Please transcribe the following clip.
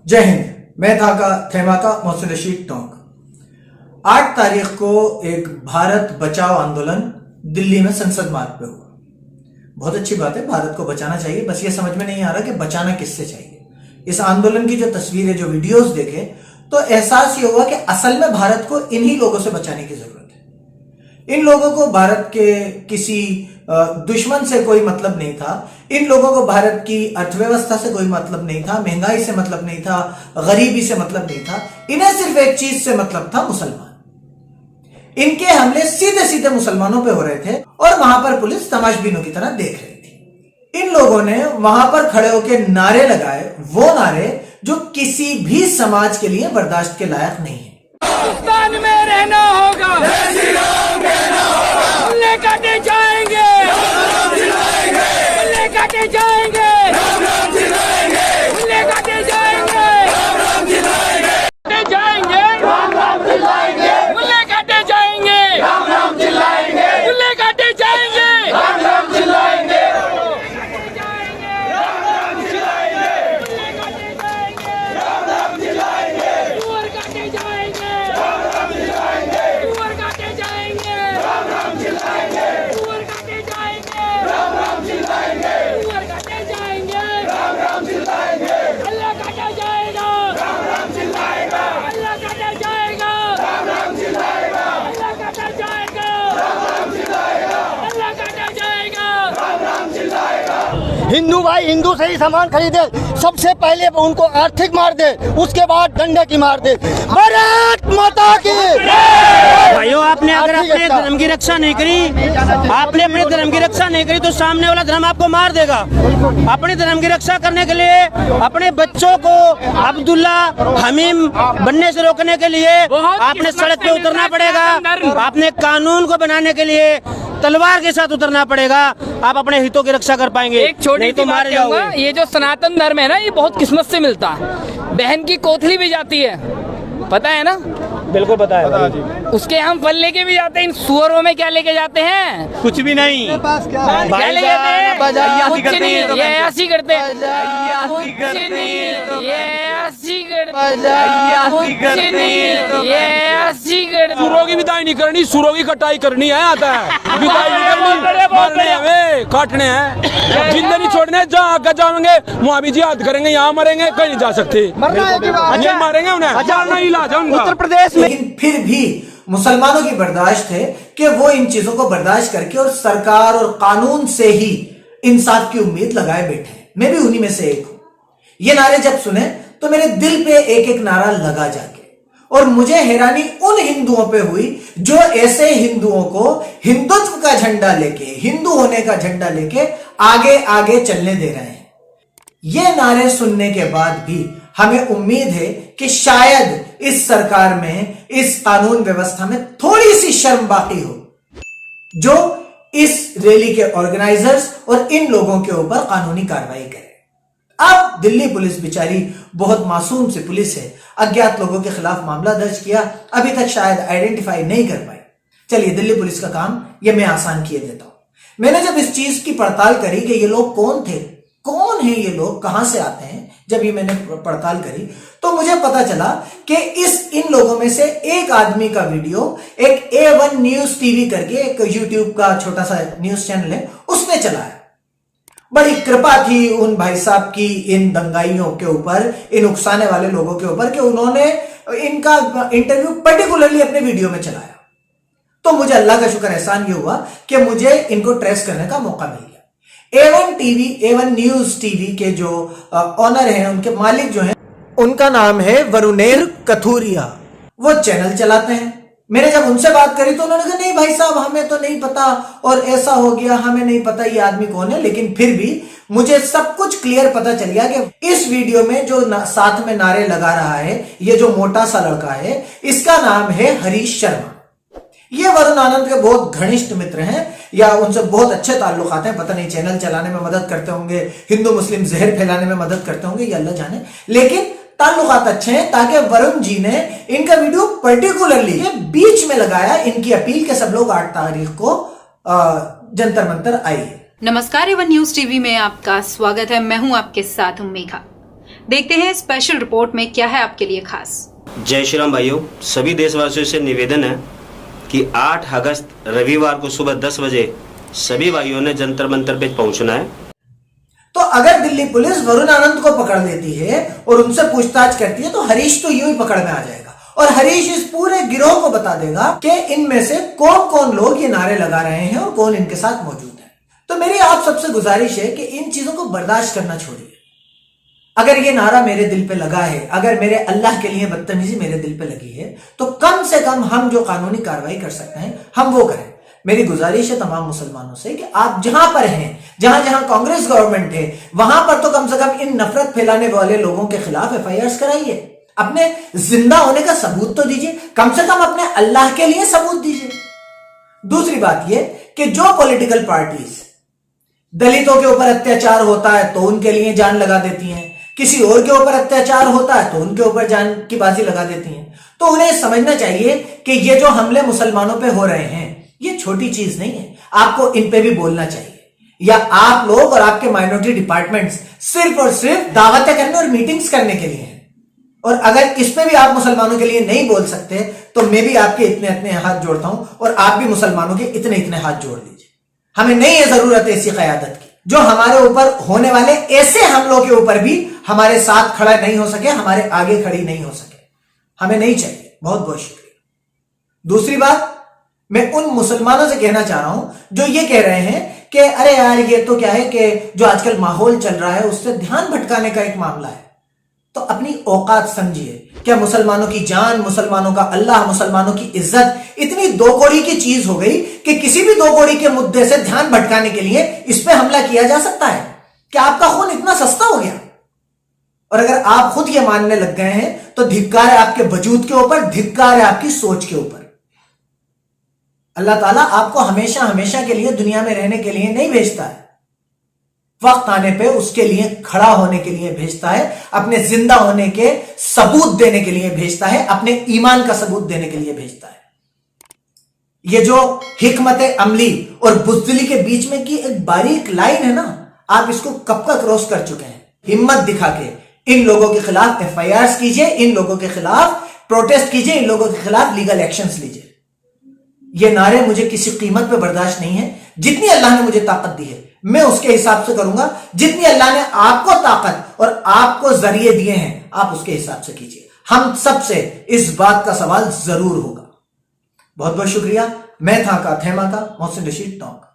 जय हिंद। मैं थेमाका मोहसिन रशीद टोंक। 8 तारीख को एक भारत बचाओ आंदोलन दिल्ली में संसद मार्ग पे हुआ। बहुत अच्छी बात है, भारत को बचाना चाहिए, बस ये समझ में नहीं आ रहा कि बचाना किससे चाहिए। इस आंदोलन की जो तस्वीरें, जो वीडियोस देखे तो एहसास ये हुआ कि असल में भारत को इन्हीं लोगों से बचाने की जरूरत है। इन लोगों को भारत के किसी दुश्मन से कोई मतलब नहीं था। इन लोगों को भारत की अर्थव्यवस्था से कोई मतलब नहीं था, महंगाई से मतलब नहीं था, गरीबी से मतलब नहीं था। इन्हें सिर्फ एक चीज से मतलब था, मुसलमान। इनके हमले सीधे सीधे मुसलमानों पे हो रहे थे और वहां पर पुलिस तमाशबीनों की तरह देख रही थी। इन लोगों ने वहां पर खड़े होकर नारे लगाए, वो नारे जो किसी भी समाज के लिए बर्दाश्त के लायक नहीं है। पाकिस्तान में रहना होगा, ले काटे जाएंगे, ले काटे जाएंगे, ले काटे जाएंगे, जाएंगे, ले काटे जाएंगे, ले काटे जाएंगे, हिंदू भाई हिंदू से ही सामान खरीदे, सबसे पहले उनको आर्थिक मार दे, उसके बाद डंडे की मार दे। भारत माता की। भाइयों, आपने अगर अपने धर्म की रक्षा नहीं करी, आपने अपने धर्म की रक्षा नहीं करी तो सामने वाला धर्म आपको मार देगा। अपने धर्म की रक्षा करने के लिए अपने बच्चों को अब्दुल्ला हमीम बनने से रोकने के लिए आपने सड़क पे उतरना पड़ेगा। आपने कानून को बनाने के लिए तलवार के साथ उतरना पड़ेगा। आप अपने हितों की रक्षा कर पाएंगे, एक छोटी तो मारे जाओगे। ये जो सनातन धर्म है ना, ये बहुत किस्मत से मिलता है। बहन की कोथली भी जाती है, पता है ना? बिल्कुल पता है। उसके हम फल लेके भी जाते हैं। इन सुअरों में क्या लेके जाते हैं? कुछ भी नहीं। क्या लेके जाते हैं? कुछ नहीं, ये ऐसी करते हैं, सुरों की विदाई नहीं करनी, सुरों की कटाई करनी है। आता है विदाई नहीं करनी, मारने हमें काटने हैं, जिंदे नहीं छोड़ने। जहाँ आगे जाएंगे वहाँ भी जिहाद करेंगे, यहाँ मरेंगे, कहीं नहीं जा सकते। अच्छा मारेंगे उन्हें, मारना ही इलाज है उनका। उत्तर प्रदेश में लेकिन फिर भी मुसलमानों की बर्दाश्त है कि वो इन चीजों को बर्दाश्त करके और सरकार और कानून से ही इंसाफ की उम्मीद लगाए बैठे हैं। मैं भी उन्हीं में से एक हूं। ये नारे जब सुने तो मेरे दिल पे एक एक नारा लगा जाके, और मुझे हैरानी उन हिंदुओं पे हुई जो ऐसे हिंदुओं को हिंदुत्व का झंडा लेके, हिंदू होने का झंडा लेके आगे आगे चलने दे रहे हैं। ये नारे सुनने के बाद भी हमें उम्मीद है कि शायद इस सरकार में, इस कानून व्यवस्था में थोड़ी सी शर्म बाकी हो, जो इस रैली के ऑर्गेनाइजर्स और इन लोगों के ऊपर कानूनी कार्रवाई करे। अब दिल्ली पुलिस बेचारी बहुत मासूम सी पुलिस है, अज्ञात लोगों के खिलाफ मामला दर्ज किया, अभी तक शायद आइडेंटिफाई नहीं कर पाई। चलिए, दिल्ली पुलिस का काम ये मैं आसान किए देता हूं। मैंने जब इस चीज की पड़ताल करी कि ये लोग कौन थे, कौन है ये लोग, कहां से आते हैं, जब ये मैंने पड़ताल करी तो मुझे पता चला कि इन लोगों में से एक आदमी का वीडियो एक A1 न्यूज टीवी करके एक यूट्यूब का छोटा सा न्यूज चैनल है, उसने चलाया। बड़ी कृपा थी उन भाई साहब की इन दंगाइयों के ऊपर, इन उकसाने वाले लोगों के ऊपर, कि उन्होंने इनका इंटरव्यू पर्टिकुलरली अपने वीडियो में चलाया। तो मुझे अल्लाह का शुक्र एहसान ये हुआ कि मुझे इनको ट्रेस करने का मौका मिल गया। A1 न्यूज टीवी के जो ऑनर हैं, उनके मालिक जो हैं, उनका नाम है वरुणेर कथुरिया। वो चैनल चलाते हैं। मैंने जब उनसे बात करी तो उन्होंने कहा, नहीं भाई साहब, हमें तो नहीं पता, और ऐसा हो गया, हमें नहीं पता ये आदमी कौन है। लेकिन फिर भी मुझे सब कुछ क्लियर पता चल गया कि इस वीडियो में जो साथ में नारे लगा रहा है, ये जो मोटा सा लड़का है, इसका नाम है हरीश शर्मा। ये वरुण आनंद के बहुत घनिष्ठ मित्र हैं, या उनसे बहुत अच्छे ताल्लुकात हैं। पता नहीं चैनल चलाने में मदद करते होंगे, हिंदू मुस्लिम जहर फैलाने में मदद करते होंगे, ये अल्लाह जाने, लेकिन ताल्लुकात अच्छे हैं। ताकि वरुण जी ने इनका वीडियो पर्टिकुलरली बीच में लगाया, इनकी अपील के सब लोग 8 तारीख को जंतर मंतर आइए। नमस्कार, A1 न्यूज टीवी में आपका स्वागत है। मैं हूं आपके साथ मेघा। देखते हैं स्पेशल रिपोर्ट में क्या है आपके लिए खास। जय श्री राम भाइयों, सभी देशवासियों से निवेदन है कि 8 अगस्त रविवार को सुबह 10 बजे सभी भाइयों ने जंतर मंतर पे पहुंचना है। तो अगर दिल्ली पुलिस वरुण आनंद को पकड़ लेती है और उनसे पूछताछ करती है तो हरीश तो यूं ही पकड़ में आ जाएगा और हरीश इस पूरे गिरोह को बता देगा कि इनमें से कौन कौन लोग ये नारे लगा रहे हैं और कौन इनके साथ मौजूद है। तो मेरी आप सबसे गुजारिश है कि इन चीजों को बर्दाश्त करना छोड़िए। अगर ये नारा मेरे दिल पे लगा है, अगर मेरे अल्लाह के लिए बदतमीजी मेरे दिल पे लगी है, तो कम से कम हम जो कानूनी कार्रवाई कर सकते हैं हम वो करें। मेरी गुजारिश है तमाम मुसलमानों से कि आप जहां पर हैं, जहां जहां कांग्रेस गवर्नमेंट है, वहां पर तो कम से कम इन नफरत फैलाने वाले लोगों के खिलाफ FIRs कराइए। अपने जिंदा होने का सबूत तो दीजिए, कम से कम अपने अल्लाह के लिए सबूत दीजिए। दूसरी बात यह कि जो पॉलिटिकल पार्टीज दलितों के ऊपर अत्याचार होता है तो उनके लिए जान लगा देती हैं, किसी और के ऊपर अत्याचार होता है तो उनके ऊपर जान की बाजी लगा देती हैं, तो उन्हें समझना चाहिए कि ये जो हमले मुसलमानों पे हो रहे हैं ये छोटी चीज नहीं है। आपको इन पे भी बोलना चाहिए। या आप लोग और आपके माइनॉरिटी डिपार्टमेंट्स सिर्फ और सिर्फ दावतें करने और मीटिंग्स करने के लिए हैं, और अगर इस पे भी आप मुसलमानों के लिए नहीं बोल सकते तो मैं भी आपके इतने इतने हाथ जोड़ता हूं और आप भी मुसलमानों के इतने इतने हाथ जोड़ दीजिए। हमें नहीं है जरूरत ऐसी क़यादत की जो हमारे ऊपर होने वाले ऐसे हमलों के ऊपर भी हमारे साथ खड़ा नहीं हो सके, हमारे आगे खड़ी नहीं हो सके। हमें नहीं चाहिए। बहुत बहुत शुक्रिया। दूसरी बात, मैं उन मुसलमानों से कहना चाह रहा हूं जो ये कह रहे हैं कि अरे यार ये तो क्या है कि जो आजकल माहौल चल रहा है उससे ध्यान भटकाने का एक मामला है। तो अपनी औकात समझिए। क्या मुसलमानों की जान, मुसलमानों का अल्लाह, मुसलमानों की इज्जत इतनी दो कौड़ी की चीज हो गई कि किसी भी दो कौड़ी के मुद्दे से ध्यान भटकाने के लिए इस पे हमला किया जा सकता है? क्या आपका खून इतना सस्ता हो गया? और अगर आप खुद ये मानने लग गए हैं तो धिक्कार है आपके वजूद के ऊपर, धिक्कार है आपकी सोच के ऊपर। अल्लाह ताला आपको हमेशा हमेशा के लिए दुनिया में रहने के लिए नहीं भेजता है। वक्त आने पे उसके लिए खड़ा होने के लिए भेजता है, अपने जिंदा होने के सबूत देने के लिए भेजता है, अपने ईमान का सबूत देने के लिए भेजता है। ये जो हिकमत अमली और बुज़दिली के बीच में की एक बारीक लाइन है ना, आप इसको कब का क्रॉस कर चुके हैं। हिम्मत दिखा के इन लोगों के खिलाफ FIRs कीजिए, इन लोगों के खिलाफ प्रोटेस्ट कीजिए, इन लोगों के खिलाफ लीगल एक्शंस लीजिए। ये नारे मुझे किसी कीमत पे बर्दाश्त नहीं है। जितनी अल्लाह ने मुझे ताकत दी है मैं उसके हिसाब से करूंगा। जितनी अल्लाह ने आपको ताकत और आपको जरिए दिए हैं आप उसके हिसाब से कीजिए। हम सबसे इस बात का सवाल जरूर होगा। बहुत बहुत शुक्रिया। मैं था का थेमा का मोहसिन रशीद टॉक।